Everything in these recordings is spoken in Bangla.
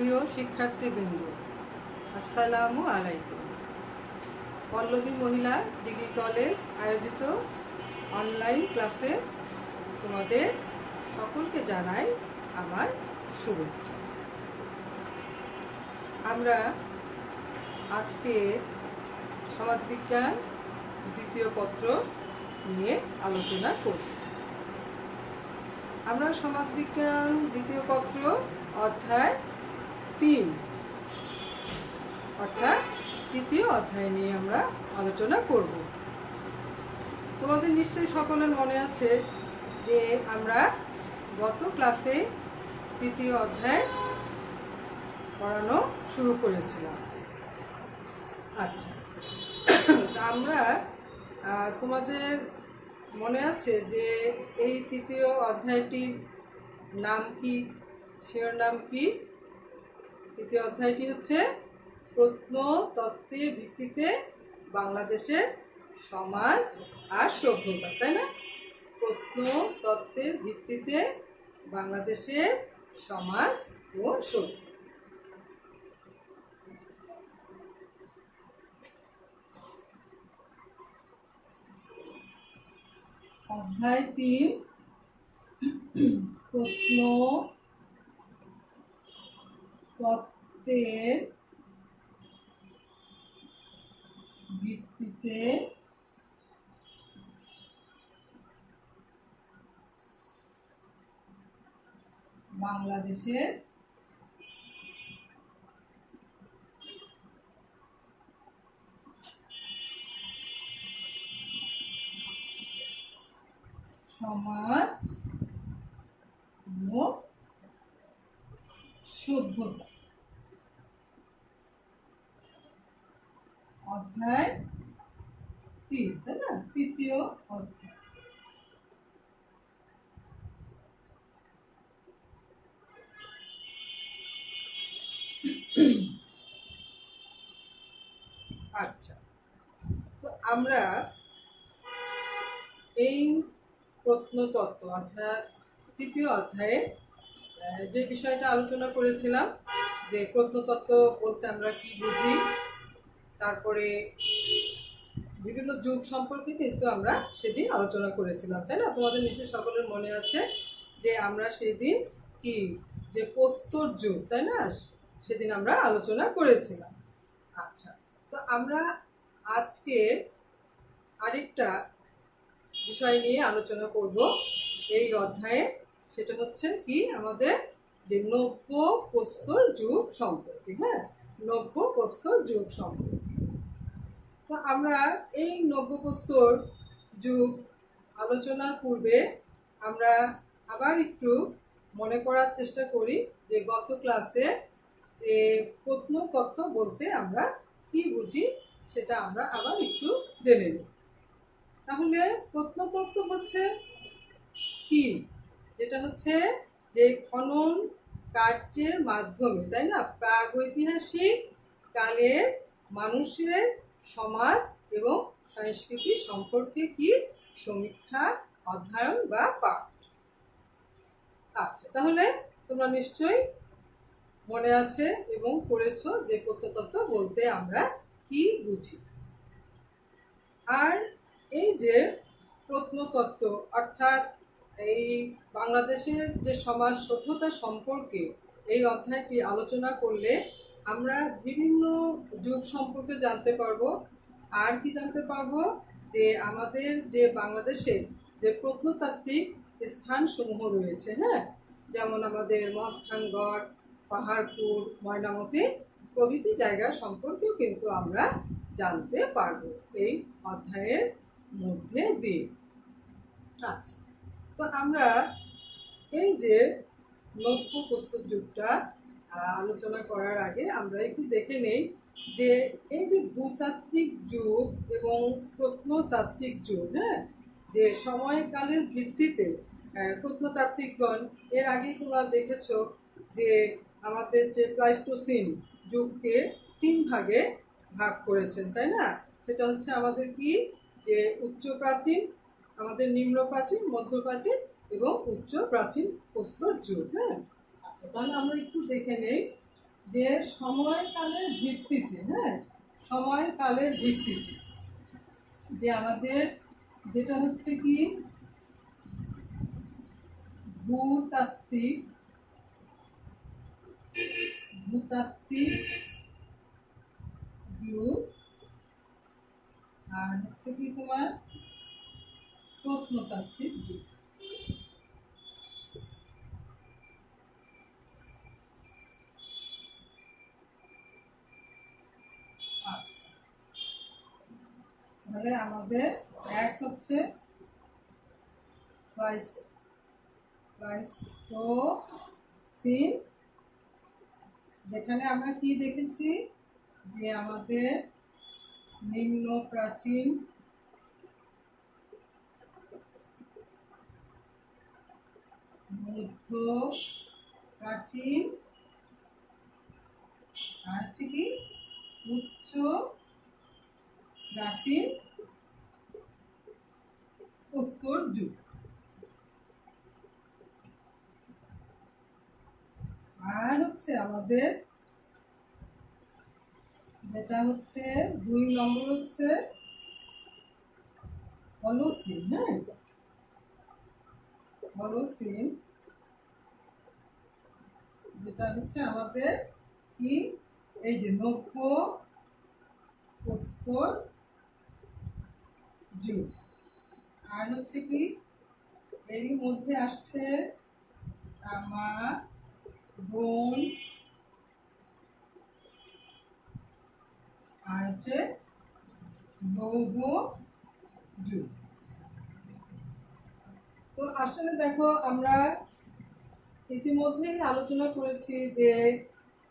প্রিয় শিক্ষার্থীবৃন্দ, আসসালামু আলাইকুম। পল্লবী মহিলা ডিগ্রি কলেজ আয়োজিত অনলাইন ক্লাসে তোমাদের সকলকে জানাই আমার শুভেচ্ছা। আমরা আজকে সমাজবিজ্ঞান দ্বিতীয় পত্র নিয়ে আলোচনা করব। আমরা সমাজবিজ্ঞান দ্বিতীয় পত্র অধ্যায় 3 অর্থাৎ তৃতীয় অধ্যায় নিয়ে আমরা আলোচনা করব। তোমাদের নিশ্চয়ই সকলের মনে আছে যে আমরা গত ক্লাসে তৃতীয় অধ্যায় পড়ানো শুরু করেছিলাম। আচ্ছা, আমরা তোমাদের মনে আছে যে এই তৃতীয় অধ্যায়টির নাম কি, শিরোনাম কি? তৃতীয় অধ্যায়টি হচ্ছে প্রত্নতত্ত্বের ভিত্তিতে বাংলাদেশের সমাজ আর সভ্যতা, তাই না? প্রত্নতত্ত্বের ভিত্তিতে বাংলাদেশের সমাজ ও সভ্যতা। অধ্যায় 3 প্রত্নতত্ত্বের ভিত্তিতে বাংলাদেশের সমাজ ও সভ্যতা। অধ্যায় 3, তাই না? তৃতীয় অধ্যায়। আচ্ছা, তো আমরা এই প্রত্নতত্ত্ব অর্থাৎ তৃতীয় অধ্যায়ে যে বিষয়টা আলোচনা করেছিলাম যে প্রত্নতত্ত্ব বলতে আমরা কি বুঝি, তারপরে বিভিন্ন যুগ সম্পর্কে কিন্তু আমরা সেদিন আলোচনা করেছিলাম, তাই না? তোমাদের নিশ্চয়ই সকলের মনে আছে যে আমরা সেদিন কি যে প্রস্তর যুগ, তাই না, সেদিন আমরা আলোচনা করেছিলাম। আচ্ছা, তো আমরা আজকে আরেকটা বিষয় নিয়ে আলোচনা করব এই অধ্যায়ে। সেটা হচ্ছে কি আমাদের যে নব্য প্রস্তর যুগ সম্পর্কে। হ্যাঁ, নব্য প্রস্তর যুগ সম্পর্কে। তো আমরা এই নব্য প্রস্তর যুগ আলোচনার পূর্বে আমরা আবার একটু মনে করার চেষ্টা করি যে গত ক্লাসে যে প্রত্নতত্ত্ব বলতে আমরা কি বুঝি সেটা আমরা আবার একটু জেনে নিই। তাহলে প্রত্নতত্ত্ব হচ্ছে কি? যেটা হচ্ছে যে খনন কার্যের মাধ্যমে, তাই না, প্রাগৈতিহাসিক কালের মানুষের সমাজ এবং সংস্কৃতি সম্পর্কে কি সমীক্ষা, অধ্যয়ন বা পাঠ। আচ্ছা, তাহলে তোমরা নিশ্চয়ই মনে আছে এবং পড়েছো যে প্রত্নতত্ত্ব বলতে আমরা কি বুঝি। আর এই যে প্রত্নতত্ত্ব অর্থাৎ এই বাংলাদেশের যে সমাজ সভ্যতা সম্পর্কে এই অধ্যায়টি আলোচনা করলে আমরা বিভিন্ন যুগ সম্পর্কে জানতে পারবো। আর কি জানতে পারবো? যে আমাদের যে বাংলাদেশের যে প্রত্নতাত্ত্বিক স্থানসমূহ রয়েছে, হ্যাঁ, যেমন আমাদের মহাস্থানগড়, পাহাড়পুর, ময়নামতি প্রভৃতি জায়গা সম্পর্কেও কিন্তু আমরা জানতে পারবো এই অধ্যায়ের মধ্যে দিয়ে। আচ্ছা, তো আমরা এই যে নব্য প্রস্তর যুগটা আলোচনা করার আগে আমরা একটু দেখে নেই যে এই যে ভূতাত্ত্বিক যুগ এবং প্রত্নতাত্ত্বিক যুগ, হ্যাঁ, যে সময়কালের ভিত্তিতে প্রত্নতাত্ত্বিকগণ এর আগে তোমরা দেখেছো যে আমাদের যে প্লাইস্টোসিন যুগকে 3 ভাগে ভাগ করেছেন, তাই না? সেটা হচ্ছে আমাদের কি যে উচ্চ প্রাচীন, আমাদের নিম্ন প্রাচীন, মধ্য প্রাচীন এবং উচ্চ প্রাচীন প্রস্তর যুগ। হ্যাঁ, আচ্ছা, তাহলে আমরা একটু দেখে নেই যে সময়কালের ভিত্তিতে, হ্যাঁ, সময়কালের ভিত্তিতে যে আমাদের যেটা হচ্ছে কি ভূতাত্ত্বিক ভূতাত্ত্বিক যুগ, আর হচ্ছে কি তোমার প্রত্নতাত্ত্বিক যুগ। আচ্ছা, তাহলে আমাদের এক হচ্ছে প্লাইস্টোসিন, যেখানে আমরা কি দেখেছি যে আমাদের নিম্ন প্রাচীন, মধ্য প্রাচীন, আর হচ্ছে কি উচ্চ প্রাচীন প্রস্তর যুগ। আর হচ্ছে আমাদের যেটা হচ্ছে 2 নম্বর হচ্ছে হলোসিন, হ্যাঁ, হলোসিন, যেটা হচ্ছে আমাদের কি এই যে নব্য প্রস্তর যুগ। আর হচ্ছে কি এরই মধ্যে আসছে তামা, ব্রোঞ্জ, আর হচ্ছে লৌহ যুগ। তো আসলে দেখো আমরা ইতিমধ্যেই আলোচনা করেছি যে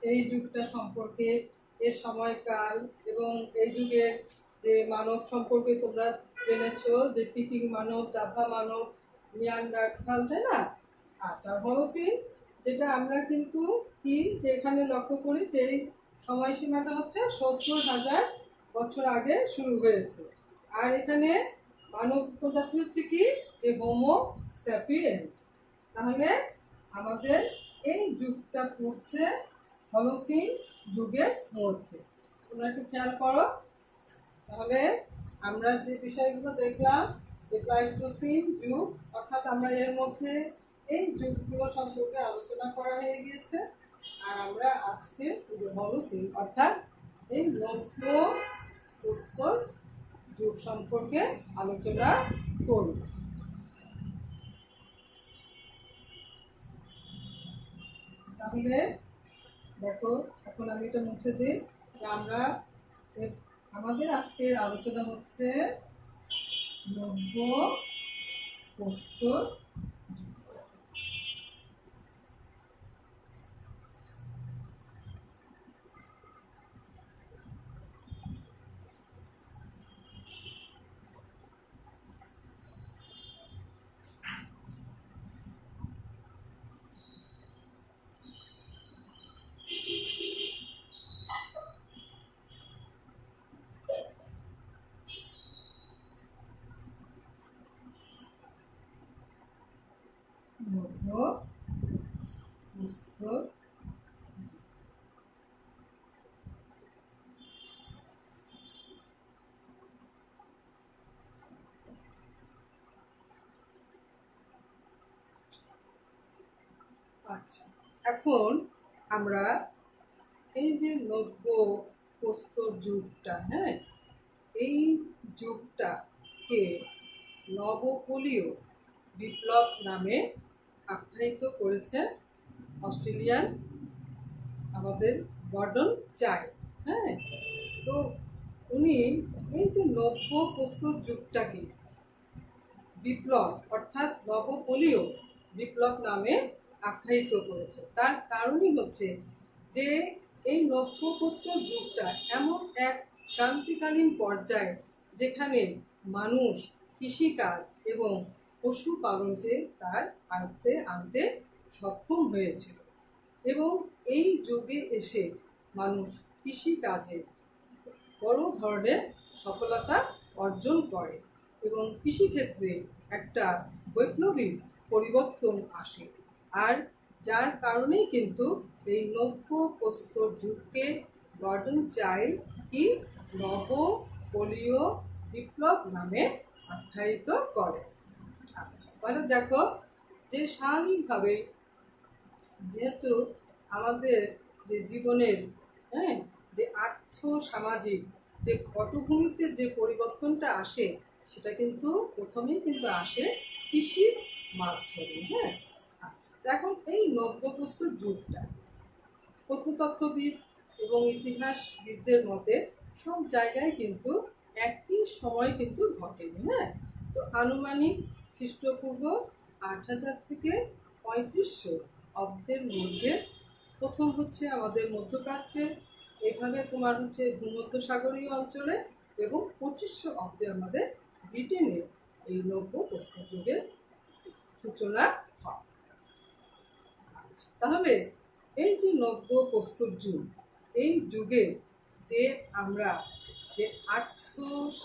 এই যুগটা সম্পর্কে, এর সময়কাল, এবং এই যুগের যে মানব সম্পর্কে তোমরা জেনেছো যে পিকিং মানব, জাভা মানব, নিয়ান্ডারথাল, তাই না? আচ্ছা, হলোসিন, যেটা আমরা কিন্তু কি যে এখানে লক্ষ্য করি যে সময়সীমাটা হচ্ছে 70,000 বছর আগে শুরু হয়েছে। আর এখানে মানব প্রজাতি হচ্ছে কি যে হোমো স্যাপিয়েন্স। তাহলে আমাদের এই যুগটা পড়ছে হলোসিন যুগের মধ্যে। তোমরা একটু খেয়াল করো। তাহলে আমরা যে বিষয়গুলো দেখলাম যে প্লাইস্টোসিন যুগ, অর্থাৎ আমরা এর মধ্যে এই যুগগুলো সম্পর্কে আলোচনা করা হয়ে গিয়েছে। আর আমরা আজকে হলোসিন অর্থাৎ এই নব্য প্রস্তর যুগ সম্পর্কে আলোচনা করব। তাহলে দেখো, এখন আমি এটা মুছে দিই যে আমরা আমাদের আজকের আলোচনা হচ্ছে নব্য প্রস্তর। নব্য প্রস্তর। আচ্ছা, এখন আমরা এই যে নব্য প্রস্তর যুগটা, হ্যাঁ, এই যুগটাকে নবপলীয় বিপ্লব নামে আখ্যায়িত করেছে অস্ট্রেলিয়ান আমাদের গর্ডন চাইল্ড। হ্যাঁ, তো উনি এই যে নব্য প্রস্তর যুগটাকে বিপ্লব অর্থাৎ নবপলীয় বিপ্লব নামে আখ্যায়িত করেছে। তার কারণই হচ্ছে যে এই নব্য প্রস্তর যুগটা এমন এক ক্রান্তিকালীন পর্যায়ে যেখানে মানুষ কৃষিকাজ এবং পশুপালনকে তার আয়ত্তে আনতে সক্ষম হয়েছিল, এবং এই যুগে এসে মানুষ কৃষিকাজে বড় ধরনের সফলতা অর্জন করে এবং কৃষিক্ষেত্রে একটা বৈপ্লবিক পরিবর্তন আসে। আর যার কারণেই কিন্তু এই নব্য প্রস্তর যুগকে গর্ডন চাইল্ড কি নব পোলীয় বিপ্লব নামে আখ্যায়িত করে। আচ্ছা, তাহলে দেখো যে স্বাভাবিকভাবে যেহেতু আমাদের যে জীবনের হ্যাঁ যে আর্থ সামাজিক যে পটভূমিতে যে পরিবর্তনটা আসে সেটা কিন্তু প্রথমেই কিন্তু আসে কৃষির মাধ্যমে। হ্যাঁ, আচ্ছা, এখন এই নব্যপ্রস্তর যুগটা প্রত্নতত্ত্ববিদ এবং ইতিহাসবিদদের মতে সব জায়গায় কিন্তু একই সময় কিন্তু ঘটেনি। হ্যাঁ, তো আনুমানিক খ্রিস্টপূর্ব ৮,০০০ থেকে ৩৫০০ অব্দের মধ্যে প্রথম হচ্ছে আমাদের মধ্যপ্রাচ্যে, এইভাবে তোমার হচ্ছে ভূমধ্যসাগরীয় অঞ্চলে, এবং ২৫০০ অব্দে আমাদের ব্রিটেনে এই নব্য প্রস্তর যুগের সূচনা হয়। তাহলে এই যে নব্য প্রস্তর যুগ, এই যুগে যে আমরা যে আর্থ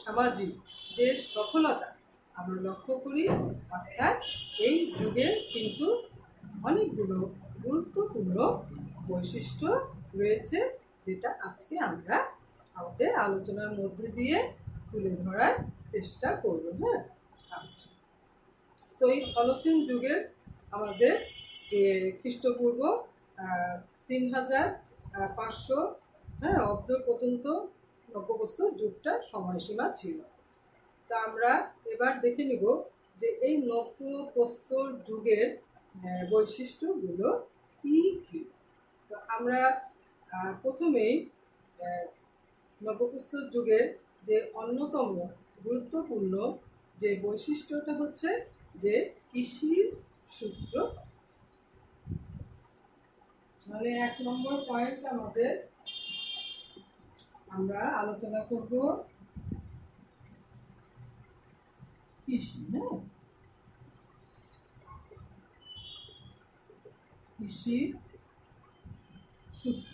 সামাজিক যে সফলতা আমরা লক্ষ্য করি, অর্থাৎ এই যুগে কিন্তু অনেকগুলো গুরুত্বপূর্ণ বৈশিষ্ট্য রয়েছে, যেটা আজকে আমরা আমাদের আলোচনার মধ্যে দিয়ে তুলে ধরার চেষ্টা করব। হ্যাঁ, আচ্ছা, তো এই হলসিন যুগের আমাদের যে খ্রিস্টপূর্ব ৩,৫০০ হ্যাঁ অব্দ পর্যন্ত নব্যপ্রস্তর যুগটা সময়সীমা ছিল। তা আমরা এবার দেখে নিব যে এই নব্যপ্রস্তর যুগের বৈশিষ্ট্যগুলো কি কি। তো আমরা প্রথমেই নব্যপ্রস্তর যুগের যে অন্যতম গুরুত্বপূর্ণ যে বৈশিষ্ট্যটা হচ্ছে যে কৃষির সূত্র। তাহলে ১ নম্বর পয়েন্ট আমাদের আমরা আলোচনা করব কৃষি। হ্যাঁ, কৃষি সূত্র।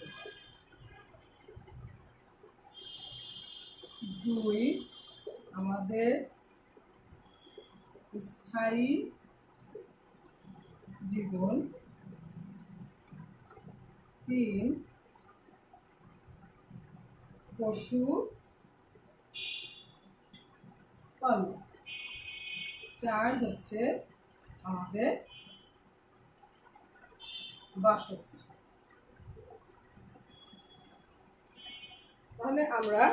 ২ আমাদের স্থায়ী জীবন। ৩ পশু পালন। ৪ হচ্ছে আমাদের বাসস্থান। তাহলে আমরা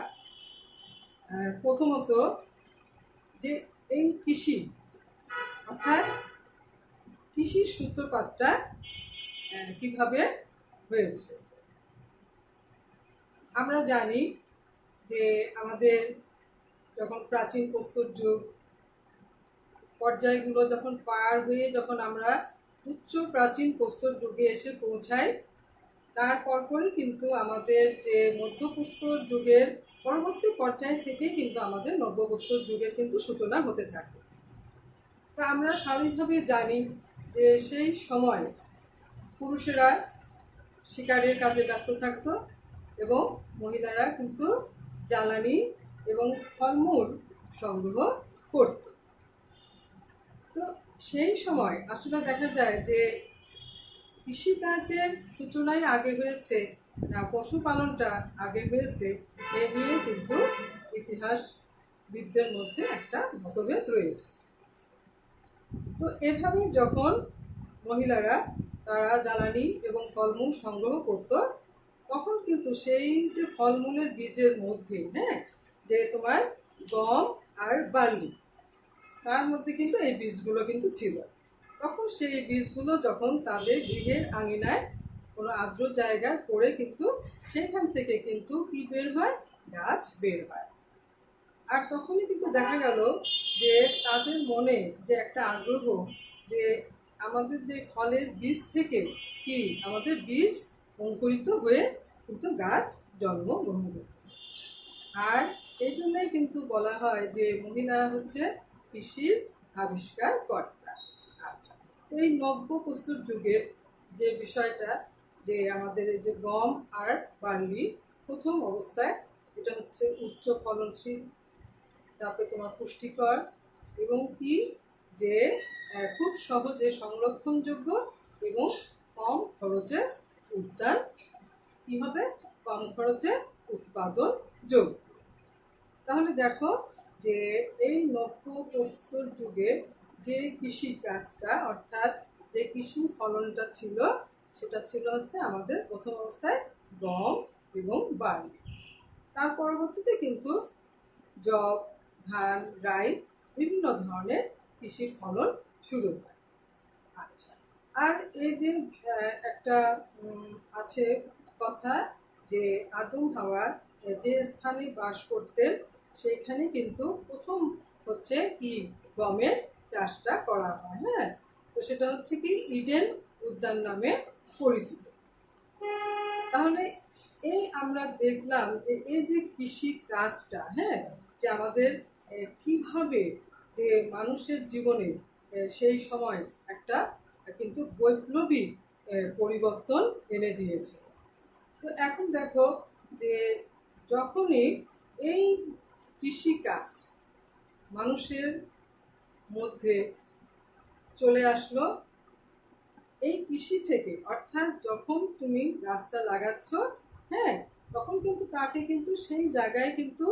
প্রথমত যে এই কৃষি অর্থাৎ কৃষির সূত্রপাতটা কিভাবে হয়েছে। আমরা জানি যে আমাদের যখন প্রাচীন প্রস্তর যুগ পর্যায়গুলো যখন পার হয়ে যখন আমরা উচ্চ প্রাচীন প্রস্তর যুগে এসে পৌঁছাই, তারপর পরই কিন্তু আমাদের যে মধ্যপ্রস্তর যুগের পরবর্তী পর্যায় থেকেই কিন্তু আমাদের নব্যপ্রস্তর যুগের কিন্তু সূচনা হতে থাকে। তা আমরা স্বাভাবিকভাবে জানি যে সেই সময় পুরুষেরা শিকারের কাজে ব্যস্ত থাকতো এবং মহিলারা কিন্তু জ্বালানি এবং ফলমূল সংগ্রহ করত। তো সেই সময় আসলে দেখা যায় যে কৃষিকাজের সূচনাই আগে হয়েছে না পশুপালনটা আগে হয়েছে, এ নিয়ে কিন্তু ইতিহাসবিদদের মধ্যে একটা মতভেদ রয়েছে। তো এভাবে যখন মহিলারা তারা জ্বালানি এবং ফলমূল সংগ্রহ করত, তখন কিন্তু সেই যে ফলমূলের বীজের মধ্যে যে তোমার গম আর বার্লি, তার মধ্যে কিন্তু এই বীজগুলো কিন্তু ছিল। তখন সেই বীজগুলো যখন তাদের গৃহের আঙিনায় কোনো আর্দ্র জায়গায় পড়ে কিন্তু সেখান থেকে কিন্তু কি বের হয়, গাছ বের হয়। আর তখনই কিন্তু দেখা গেল যে তাদের মনে যে একটা আগ্রহ যে আমাদের যে ফলের বীজ থেকে কি আমাদের বীজ অঙ্কুরিত হয়ে কিন্তু গাছ জন্মগ্রহণ করতেছে। আর এই জন্যই কিন্তু বলা হয় যে মহিলারা হচ্ছে কৃষির আবিষ্কার কর্তা। আচ্ছা, এই নব্যপ্রস্তর যুগের যে বিষয়টা যে আমাদের এই যে গম আর বার্লি প্রথম অবস্থায় এটা হচ্ছে উচ্চ ফলনশীল, তারপরে তোমার পুষ্টিকর এবং কি যে খুব সহজে সংরক্ষণযোগ্য এবং কম খরচে উদ্যান কি হবে, কম খরচে উৎপাদন যোগ। তাহলে দেখো যে এই নব্য প্রস্তর যুগে যে কৃষি কাজটা অর্থাৎ যে কৃষি ফলনটা ছিল সেটা ছিল হচ্ছে আমাদের প্রথম অবস্থায় গম এবং বার্লি। তার পরবর্তীতে কিন্তু যব, ধান, রাই বিভিন্ন ধরনের কৃষি ফলন শুরু হয়। আচ্ছা, আর এই যে একটা আছে কথা যে আদম হাওয়া যে স্থানে বাস করতেন সেইখানে কিন্তু প্রথম হচ্ছে কি গমের চাষটা করা হয়। হ্যাঁ, তো সেটা হচ্ছে কি ইডেন উদ্যান নামে পরিচিত। তাহলে এই আমরা দেখলাম যে এই যে কৃষি কাজটা, হ্যাঁ, যে আমাদের কিভাবে যে মানুষের জীবনে সেই সময় একটা কিন্তু বৈপ্লবিক পরিবর্তন এনে দিয়েছে। তো এখন দেখো যে যখনই এই কৃষিকাজ মানুষের মধ্যে চলে আসলো, এই কৃষি থেকে অর্থাৎ যখন তুমি গাছটা লাগাচ্ছ, হ্যাঁ, তখন কিন্তু তাকে কিন্তু সেই জায়গায় কিন্তু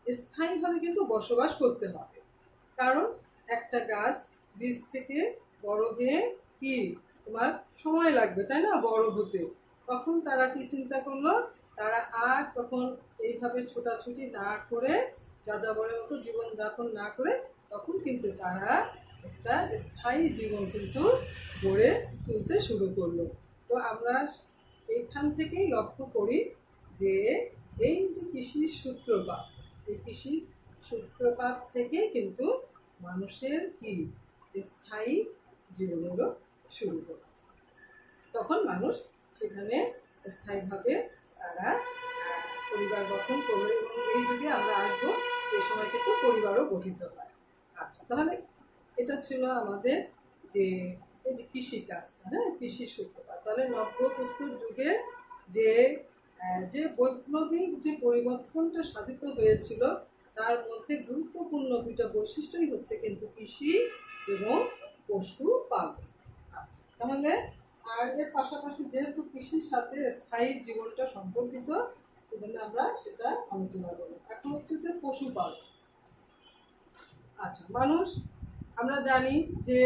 স্থায়ীভাবে কিন্তু বসবাস করতে হবে। কারণ একটা গাছ বীজ থেকে বড় হয়ে কি তোমার সময় লাগবে, তাই না, বড় হতে। তখন তারা কি চিন্তা করলো, তারা আর তখন এইভাবে ছোটাছুটি না করে যাযাবরের মতো জীবনযাপন না করে তখন কিন্তু তারা একটা স্থায়ী জীবন কিন্তু গড়ে তুলতে শুরু করলো। তো আমরা এইখান থেকেই লক্ষ্য করি যে এই যে কৃষির সূত্রপাত, এই কৃষির সূত্রপাত থেকে কিন্তু মানুষের কি স্থায়ী জীবনেরও শুরু হলো। তখন মানুষ সেখানে স্থায়ীভাবে তারা পরিবার গঠন করলো এবং এই যুগে আমরা আসবো এই সময় কিন্তু পরিবারও গঠিত হয়। আচ্ছা, তাহলে এটা ছিল আমাদের যে এই যে কৃষিকাজটা, হ্যাঁ, কৃষির সূত্রপাত। তাহলে নব্য প্রস্তর যুগের যে যে বৈপ্লবিক যে পরিবর্তনটা সাধিত হয়েছিল তার মধ্যে গুরুত্বপূর্ণ দুইটা বৈশিষ্ট্যই হচ্ছে কিন্তু কৃষি এবং পশুপালন। আচ্ছা, তাহলে আর এর পাশাপাশি যেহেতু কৃষির সাথে স্থায়ী জীবনটা সম্পর্কিত সেজন্য আমরা সেটা আলোচনা করব। এখন হচ্ছে যে পশুপালন। আচ্ছা, মানুষ আমরা জানি যে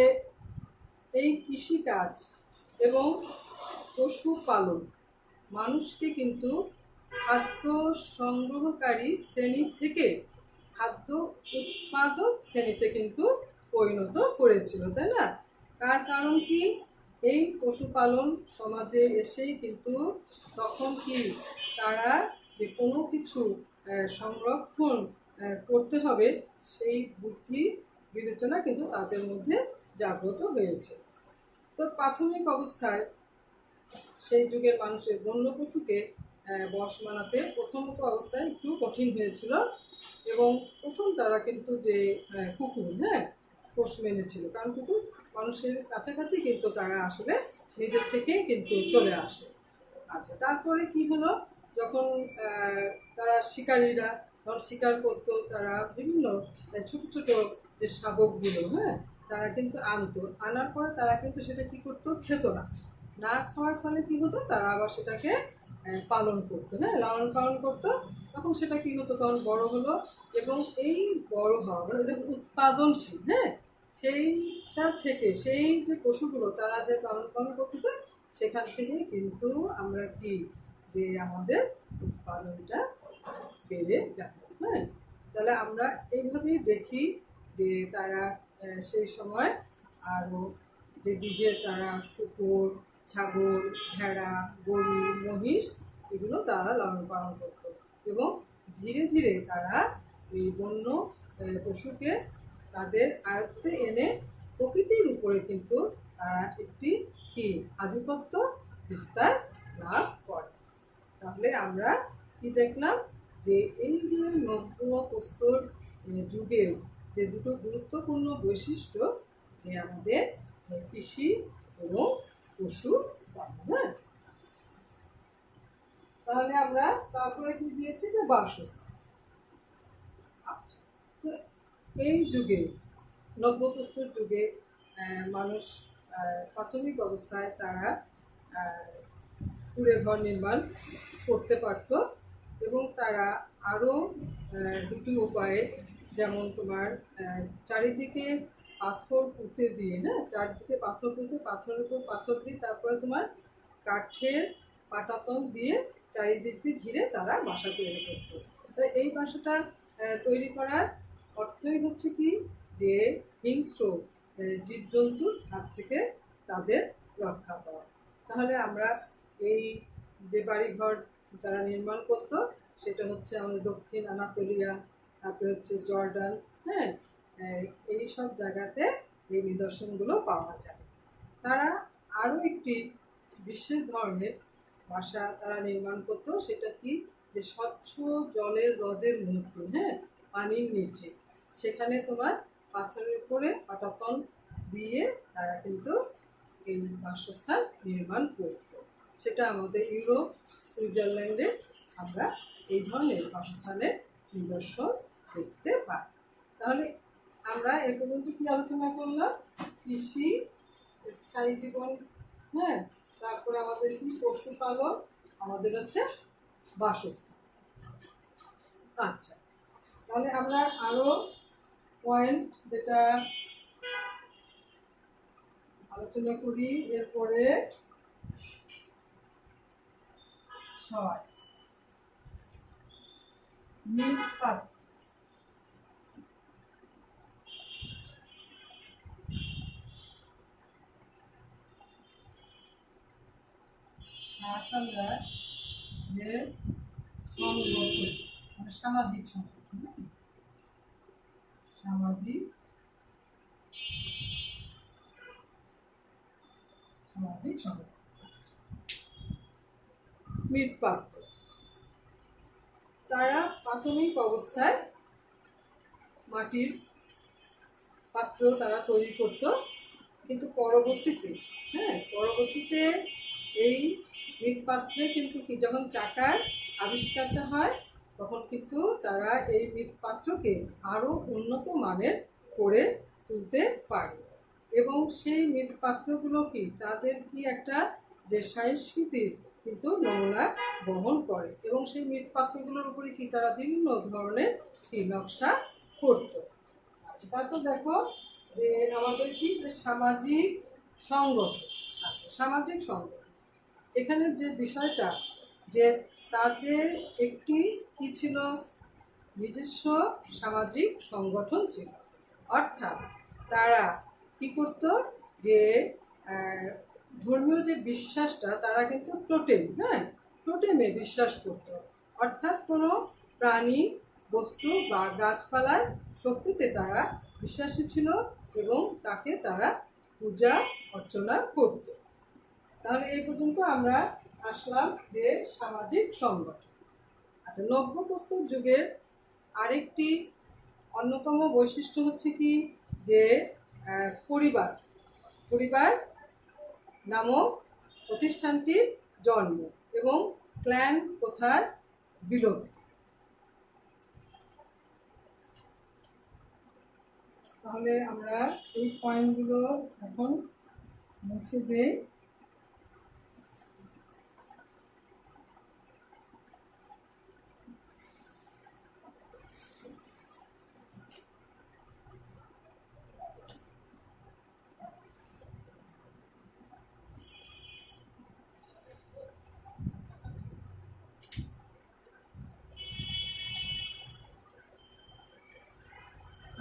এই কৃষিকাজ এবং পশুপালন মানুষকে কিন্তু খাদ্য সংগ্রহকারী শ্রেণী থেকে খাদ্য উৎপাদক শ্রেণীতে কিন্তু পরিণত করেছিল, তাই না? তার কারণ কি, এই পশুপালন সমাজে এসেই কিন্তু তখন কি তারা যে কোনো কিছু সংরক্ষণ করতে হবে সেই বুদ্ধি বিবেচনা কিন্তু তাদের মধ্যে জাগ্রত হয়েছে। তো প্রাথমিক অবস্থায় সেই যুগের মানুষের বন্য পশুকে বশ মানাতে প্রথমত অবস্থায় একটু কঠিন হয়েছিল এবং প্রথম তারা কিন্তু যে কুকুর, হ্যাঁ, পোষ মেনেছিল। কারণ কুকুর মানুষের কাছাকাছি কিন্তু তারা আসলে নিজের থেকেই কিন্তু চলে আসে। আচ্ছা, তারপরে কি হলো, যখন তারা শিকারীরা যখন শিকার করতো তারা বিভিন্ন ছোট ছোট যে শাবকগুলো, হ্যাঁ, তারা কিন্তু আনতো, আনার পরে তারা কিন্তু সেটা কি করতো, খেত না। না খাওয়ার ফলে কি হতো, তারা আবার সেটাকে পালন করতো, হ্যাঁ, লালন পালন করতো। তখন সেটা কি হতো, তখন বড় হলো এবং এই বড় হওয়া মানে ওদের উৎপাদনশীল, হ্যাঁ, সেইটা থেকে সেই যে পশুগুলো তারা যে পালন পালন করতেছে সেখান থেকে কিন্তু আমরা কি যে আমাদের উৎপাদনটা বেড়ে যাবে। হ্যাঁ, তাহলে আমরা এইভাবেই দেখি যে তারা সেই সময় আরও যে দিকে তারা শুকর, ছাগল, ভেড়া, গরু, মহিষ এগুলো তারা লালন পালন করত এবং ধীরে ধীরে তারা এই বন্য পশুকে তাদের আয়ত্তে এনে প্রকৃতির উপরে কিন্তু তারা একটি কি আধিপত্য বিস্তার লাভ করে। তাহলে আমরা কি দেখলাম যে এই যে নব্য প্রস্তর যুগের যে দুটো গুরুত্বপূর্ণ বৈশিষ্ট্য যে আমাদের কৃষি এবং পশু পালন। হ্যাঁ, তাহলে আমরা তারপরে কি দিয়েছি যে বাসস্থান। আচ্ছা, তো এই যুগে নব্য প্রস্তর যুগে মানুষ প্রাথমিক অবস্থায় তারা কুঁড়ে ঘর নির্মাণ করতে পারত। এবং তারা আরও দুটি উপায়ে, যেমন তোমার চারিদিকে পাথর পুঁতে দিয়ে, হ্যাঁ, চারদিকে পাথর পুঁতে পাথরের উপর পাথর দিয়ে তারপরে তোমার কাঠের পাটাতন দিয়ে চারিদিক দিয়ে ঘিরে তারা বাসা তৈরি করতো। তো এই বাসাটা তৈরি করার অর্থই হচ্ছে কি, যে হিংস্র জীবজন্তুর হাত থেকে তাদের রক্ষা পাওয়া। তাহলে আমরা এই যে বাড়িঘর যারা নির্মাণ করতো সেটা হচ্ছে আমাদের দক্ষিণ আনাতোলিয়া, তারপরে হচ্ছে জর্ডান, হ্যাঁ, এই সব জায়গাতে এই নিদর্শনগুলো পাওয়া যায়। তারা আরও একটি বিশেষ ধরনের বাসা তারা নির্মাণ করতো, সেটা কি, যে স্বচ্ছ জলের হ্রদের মধ্যে, হ্যাঁ, পানির নিচে, সেখানে তোমার পাথরের উপরে পাটাতন দিয়ে তারা কিন্তু এই বাসস্থান নির্মাণ করত। সেটা আমাদের ইউরোপ, সুইজারল্যান্ডে আমরা এই ধরনের বাসস্থানের নিদর্শন দেখতে পাই। তাহলে আমরা এ পর্যন্ত কি আলোচনা করলাম? কৃষি, স্থায়ী জীবন, হ্যাঁ, তারপরে আমাদের কি পশুপালন, আমাদের হচ্ছে বাসস্থান। আচ্ছা, তাহলে আমরা আরো পয়েন্ট যেটা আলোচনা করি এরপরে 6 মৃৎপাত্র। আমরা যে সংগঠন, মানে সামাজিক সংগঠন, সামাজিক সামাজিক সংগঠন। মৃৎপাত্র তারা প্রাথমিক অবস্থায় মাটির পাত্র তারা তৈরি করত, কিন্তু পরবর্তীতে, হ্যাঁ, পরবর্তীতে এই মৃৎপাত্রে কিন্তু কি, যখন চাকার আবিষ্কারটা হয় তখন কিন্তু তারা এই মৃৎপাত্রকে আরও উন্নত মানের করে তুলতে পারে। এবং সেই মৃৎপাত্রগুলো কি, তাদের কি একটা যে সংস্কৃতির কিন্তু নমুনা বহন করে, এবং সেই মৃৎপাত্রগুলোর উপরে কি তারা বিভিন্ন ধরনের কি নকশা করত। তারপর দেখো যে আমাদের কি, যে সামাজিক সংগঠন। আচ্ছা, সামাজিক সংগঠন, এখানে যে বিষয়টা, যে তাদের একটি কি ছিল, নিজস্ব সামাজিক সংগঠন ছিল। অর্থাৎ তারা কি করত, যে ধর্মীয় যে বিশ্বাসটা, তারা কিন্তু টোটেম, হ্যাঁ, টোটেমে বিশ্বাস করত। অর্থাৎ কোনো প্রাণী, বস্তু বা গাছপালার শক্তিতে তারা বিশ্বাসী ছিল এবং তাকে তারা পূজা অর্চনা করত। তাহলে এই পর্যন্ত আমরা আসলাম যে সামাজিক সংগঠন। আচ্ছা, নব্য প্রস্তর যুগের আরেকটি অন্যতম বৈশিষ্ট্য হচ্ছে কি, যে পরিবার, পরিবার নামক প্রতিষ্ঠানটির জন্ম এবং ক্ল্যান প্রথার বিলোপ। তাহলে আমরা এই পয়েন্টগুলো এখন মুছে দেই।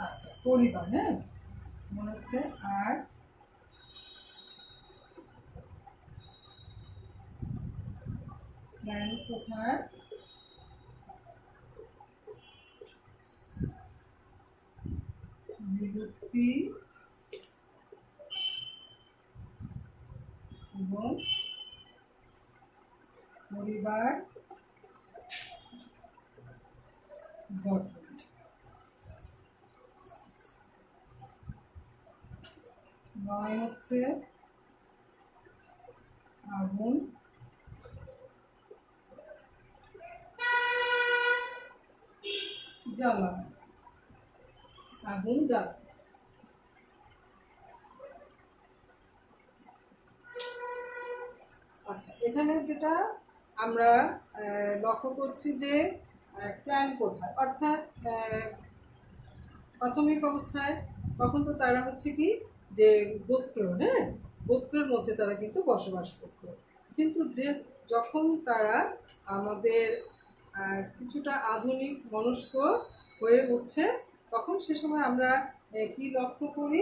আচ্ছা, পরিবার, হ্যাঁ, মনে হচ্ছে আর ক্ল্যান প্রথার বিলুপ্তি এবং পরিবার গঠন। নয় হচ্ছে আগুন জ্বালা, আগুন জ্বালা। এখানে যেটা আমরা লক্ষ্য করছি যে ক্ল্যান কোথায়, অর্থাৎ প্রাথমিক অবস্থায় তখন তো তারা হচ্ছে কি যে গোত্র, হ্যাঁ, গোত্রের মধ্যে তারা কিন্তু বসবাস করত। কিন্তু যে যখন তারা আমাদের কিছুটা আধুনিক মনস্ক হয়ে উঠছে, তখন সে সময় আমরা কি লক্ষ্য করি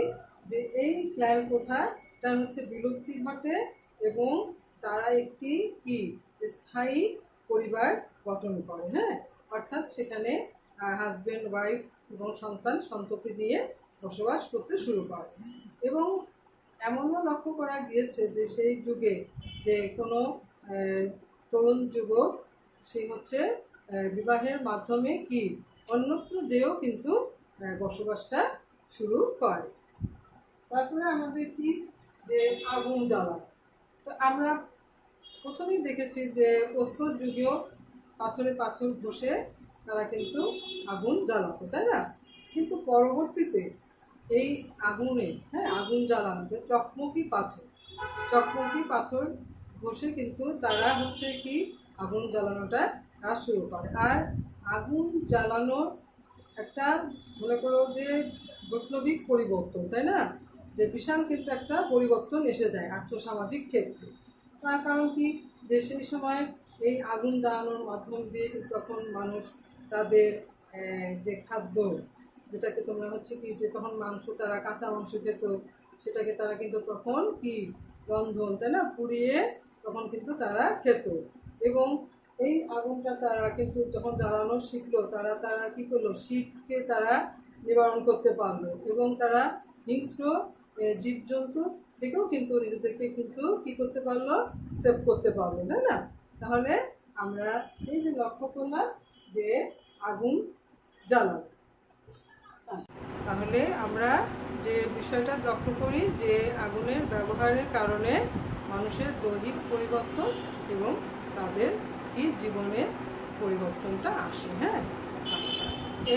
যে এই ক্ল্যান প্রথাটার হচ্ছে বিলুপ্তি ঘটে এবং তারা একটি কি স্থায়ী পরিবার গঠন করে, হ্যাঁ, অর্থাৎ সেখানে হাজব্যান্ড ওয়াইফ এবং সন্তান সন্ততি নিয়ে বসবাস করতে শুরু করে। এবং এমনও লক্ষ্য করা গিয়েছে যে সেই যুগে যে কোনো তরুণ যুবক সে হচ্ছে বিবাহের মাধ্যমে কি অন্যত্র যেও কিন্তু বসবাসটা শুরু করে। তারপরে আমাদের কি যে আগুন জ্বালা, তো আমরা প্রথমেই দেখেছি যে প্রস্তর যুগেও পাথরে পাথর ঘষে তারা কিন্তু আগুন জ্বালাতো, তাই না? কিন্তু পরবর্তীতে এই আগুনে, হ্যাঁ, আগুন জ্বালানোতে চকমকি পাথর ঘষে কিন্তু তারা হচ্ছে কি আগুন জ্বালানোটা কাজ শুরু করে। আর আগুন জ্বালানোর একটা মনে করো যে বৈপ্লবিক পরিবর্তন, তাই না, যে বিশাল কিন্তু একটা পরিবর্তন এসে যায় আর্থসামাজিক ক্ষেত্রে। তার কারণ কি যে সেই সময় এই আগুন জ্বালানোর মাধ্যম দিয়ে তখন মানুষ তাদের যে খাদ্য, যেটাকে তোমরা হচ্ছে কি যে তখন মাংস, তারা কাঁচা মাংস খেত, সেটাকে তারা কিন্তু তখন কি রন্ধন, তাই না, পুড়িয়ে তখন কিন্তু তারা খেত। এবং এই আগুনটা তারা কিন্তু যখন জ্বালানো শিখলো, তারা তারা কী করলো, শীতকে তারা নিবারণ করতে পারলো এবং তারা হিংস্র জীবজন্তু থেকেও কিন্তু নিজেদেরকে কিন্তু কী করতে পারলো, সেভ করতে পারলো, তাই না? তাহলে আমরা এই যে লক্ষ্য করলাম যে আগুন জ্বালানো, তাহলে আমরা যে বিষয়টা লক্ষ্য করি যে আগুনের ব্যবহারের কারণে মানুষের দৈহিক পরিবর্তন এবং তাদের কি জীবনের পরিবর্তনটা আসে, হ্যাঁ। আচ্ছা,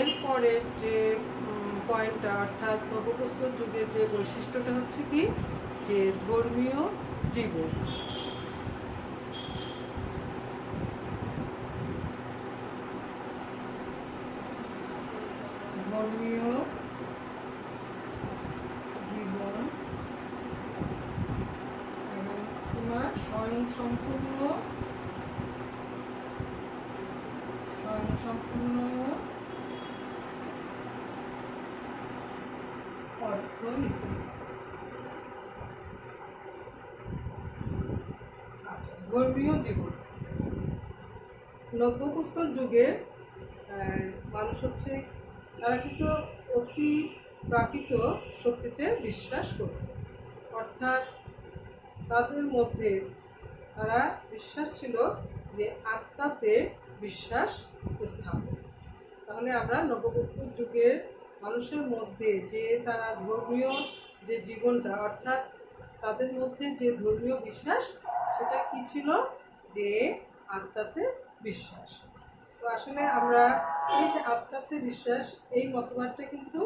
এরপরে যে পয়েন্টটা, অর্থাৎ নবপ্রস্তর যুগের যে বৈশিষ্ট্যটা হচ্ছে কি যে ধর্মীয় জীবন। ধর্মীয় জীবন এবং তোমার স্বয়ংসম্পূর্ণ অর্থনীতি। ধর্মীয় জীবন নব্যপ্রস্তর যুগে মানুষ হচ্ছে তারা কিন্তু অতি প্রাকৃত শক্তিতে বিশ্বাস করত, অর্থাৎ তাদের মধ্যে তারা বিশ্বাস ছিল যে আত্মাতে বিশ্বাস স্থাপন। তাহলে আমরা নবপ্রস্তর যুগের মানুষের মধ্যে যে তারা ধর্মীয় যে জীবনটা, অর্থাৎ তাদের মধ্যে যে ধর্মীয় বিশ্বাস, সেটা কি ছিল যে আত্মাতে বিশ্বাস। তো আসলে আমরা এই যে আত্মাতে বিশ্বাস, এই মতবাদটা কিন্তু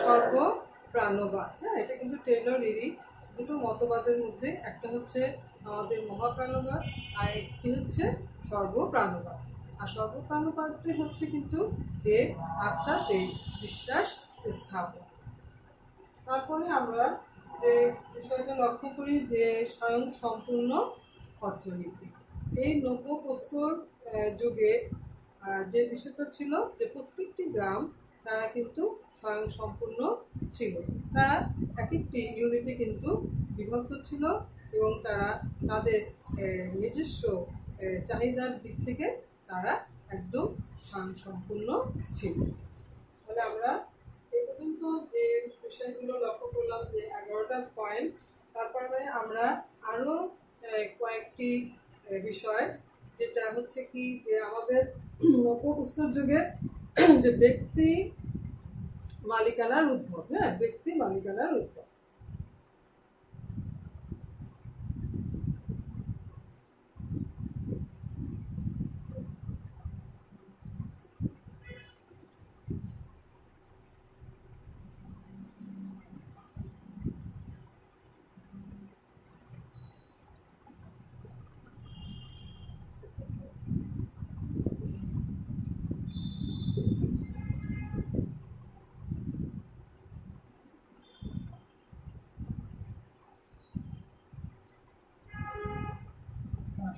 সর্বপ্রাণবাদ, হ্যাঁ, এটা কিন্তু টেইলরেরই দুটো মতবাদের মধ্যে একটা হচ্ছে আমাদের মহাপ্রাণবাদ আর একটি হচ্ছে সর্বপ্রাণবাদ। আর সর্বপ্রাণবাদটি হচ্ছে কিন্তু যে আত্মাতে বিশ্বাস স্থাপন। তারপরে আমরা যে বিষয়টা লক্ষ্য করি যে স্বয়ং সম্পূর্ণ অর্থনীতি। এই নব্যপ্রস্তর যুগে যে বিষয়টা ছিল যে প্রত্যেকটি গ্রাম তারা কিন্তু স্বয়ং সম্পূর্ণ ছিল, তারা এক একটি ইউনিটে কিন্তু বিভক্ত ছিল এবং তারা তাদের নিজস্ব চাহিদার দিক থেকে তারা একদম স্বয়ংসম্পূর্ণ ছিল। তাহলে আমরা এই পর্যন্ত যে বিষয়গুলো লক্ষ্য করলাম যে 11টা পয়েন্ট, তারপরে আমরা আরও কয়েকটি বিষয়, যেটা হচ্ছে কি যে আমাদের নব্যপ্রস্তর যুগে যে ব্যক্তি মালিকানার উদ্ভব, হ্যাঁ, ব্যক্তি মালিকানার উদ্ভব।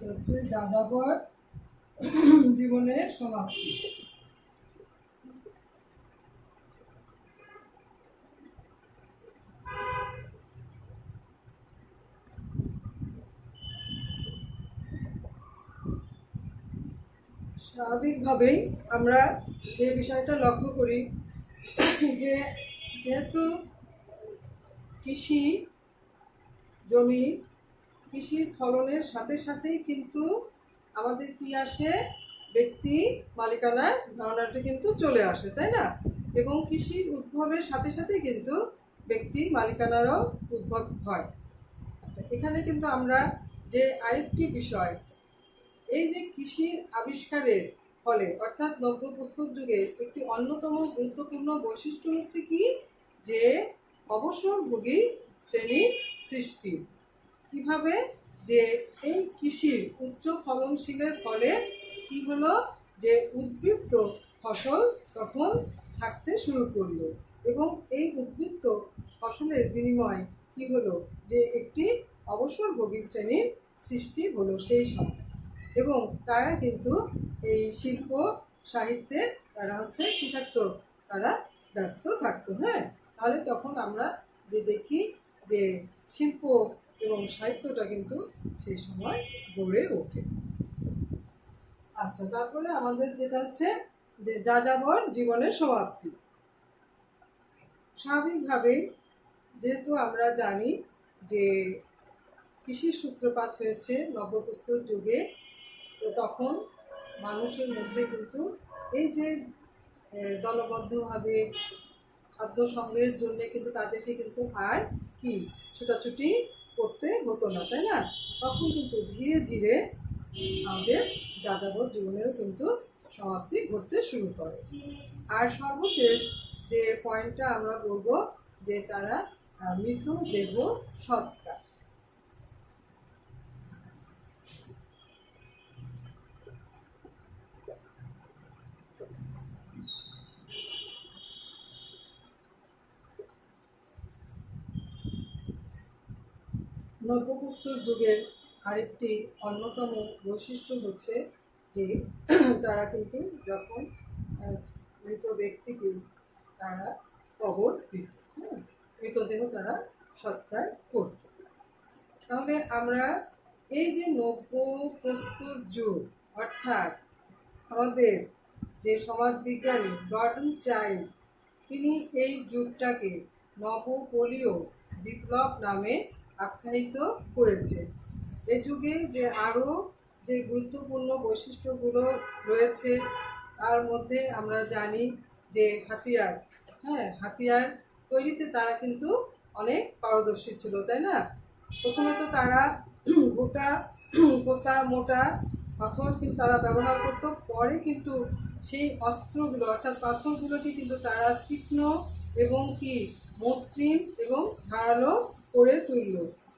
আজকে হচ্ছে যাযাবর জীবনের সমাপ্তি। স্বাভাবিকভাবেই আমরা যে বিষয়টা লক্ষ্য করি যে যেহেতু কৃষি জমি, কৃষির ফলনের সাথে সাথেই কিন্তু আমাদের কি আসে, ব্যক্তি মালিকানার ধারণাটা কিন্তু চলে আসে, তাই না? এবং কৃষির উদ্ভবের সাথে সাথেই কিন্তু ব্যক্তি মালিকানারও উদ্ভব হয়। আচ্ছা, এখানে কিন্তু আমরা যে আরেকটি বিষয়, এই যে কৃষির আবিষ্কারের ফলে অর্থাৎ নব্য প্রস্তর যুগের একটি অন্যতম গুরুত্বপূর্ণ বৈশিষ্ট্য হচ্ছে কি, যে অবসরভোগী শ্রেণীর সৃষ্টি। কিভাবে? যে এই কৃষির উচ্চ ফলনশীলের ফলে কি হলো, যে উদ্বৃত্ত ফসল তখন থাকতে শুরু করলো, এবং এই উদ্বৃত্ত ফসলের বিনিময়ে কি হলো, যে একটি অবসরভোগী শ্রেণীর সৃষ্টি হলো সেই সময়। এবং তারা কিন্তু এই শিল্প সাহিত্যে তারা হচ্ছে কি থাকতো, তারা ব্যস্ত থাকতো। হ্যাঁ, তাহলে তখন আমরা যে দেখি যে শিল্প এবং সাহিত্যটা কিন্তু সেই সময় গড়ে ওঠে। আচ্ছা, তারপরে আমাদের যেটা হচ্ছে যে যাযাবর জীবনের সমাপ্তি। স্বাভাবিকভাবেই যেহেতু আমরা জানি যে কৃষির সূত্রপাত হয়েছে নব্যপ্রস্তর যুগে, তো তখন মানুষের মধ্যে কিন্তু এই যে দলবদ্ধভাবে খাদ্য সংগ্রহের জন্য কিন্তু তাদেরকে কিন্তু আর কি ছুটাছুটি করতে হতো না, তাই না? তখন কিন্তু ধীরে ধীরে আমাদের যাযাবর জীবনেরও কিন্তু সমাপ্তি ঘটতে শুরু করে। আর সর্বশেষ যে পয়েন্টটা আমরা বলবো, যে তারা মৃতদেহ সৎকার। নব্যপ্রস্তর যুগের আরেকটি অন্যতম বৈশিষ্ট্য হচ্ছে যে তারা কিন্তু যখন মৃত ব্যক্তিকে তারা কবর দিত, মৃতদেহ তারা সৎকার করত। তাহলে আমরা এই যে নব্যপ্রস্তর যুগ, অর্থাৎ আমাদের যে সমাজবিজ্ঞানী গর্ডন চাইল্ড, তিনি এই যুগটাকে নবপলীয় বিপ্লব নামে আখ্যায়িত করেছে। এই যুগে যে আরও যে গুরুত্বপূর্ণ বৈশিষ্ট্যগুলো রয়েছে, তার মধ্যে আমরা জানি যে হাতিয়ার, হাতিয়ার তৈরিতে তারা কিন্তু অনেক পারদর্শী ছিল, তাই না? প্রথমে তো তারা গোটা মোটা পাথর কিন্তু তারা ব্যবহার করতো, পরে কিন্তু সেই অস্ত্রগুলো অর্থাৎ পাথরগুলোকে কিন্তু তারা তীক্ষ্ণ এবং কি মসৃণ এবং ধারালো করে তুলল।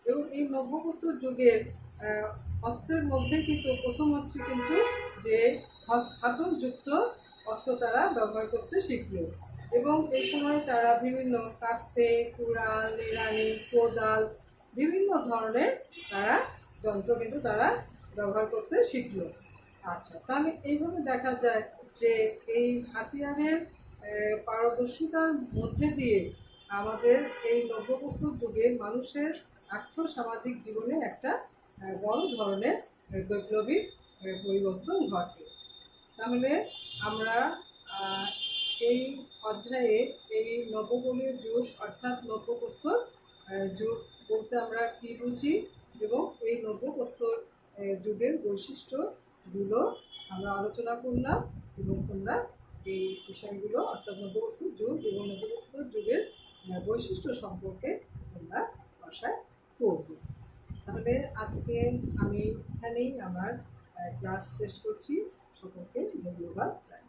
এবং এই নব্যপ্রস্তর যুগের অস্ত্রের মধ্যে কিন্তু প্রথম হচ্ছে কিন্তু যে হাতলযুক্ত অস্ত্র তারা ব্যবহার করতে শিখল। এবং এই সময় তারা বিভিন্ন কাস্তে, কুড়াল, নিড়ানি, কোদাল, বিভিন্ন ধরনের তারা যন্ত্র কিন্তু তারা ব্যবহার করতে শিখল। আচ্ছা, তাহলে এইভাবে দেখা যায় যে এই হাতিয়ারের পারদর্শিতার মধ্যে দিয়ে আমাদের এই নব্যপ্রস্তর যুগে মানুষের আর্থ-সামাজিক জীবনে একটা বড় ধরনের বৈপ্লবিক পরিবর্তন ঘটে। তাহলে আমরা এই অধ্যায়ে এই নবপলীয় যুগ অর্থাৎ নব্যপ্রস্তর যুগ বলতে আমরা কি বুঝি, এবং এই নব্যপ্রস্তর যুগের বৈশিষ্ট্যগুলো আমরা আলোচনা করলাম, এবং তোমরা এই বিষয়গুলো অর্থাৎ নব্যপ্রস্তর যুগ এবং নব্যপ্রস্তর যুগের বৈশিষ্ট্য সম্পর্কে তোমরা ভাষায় পড়বে। তাহলে আজকে আমি এখানেই আমার ক্লাস শেষ করছি। সকলকে ধন্যবাদ জানাই।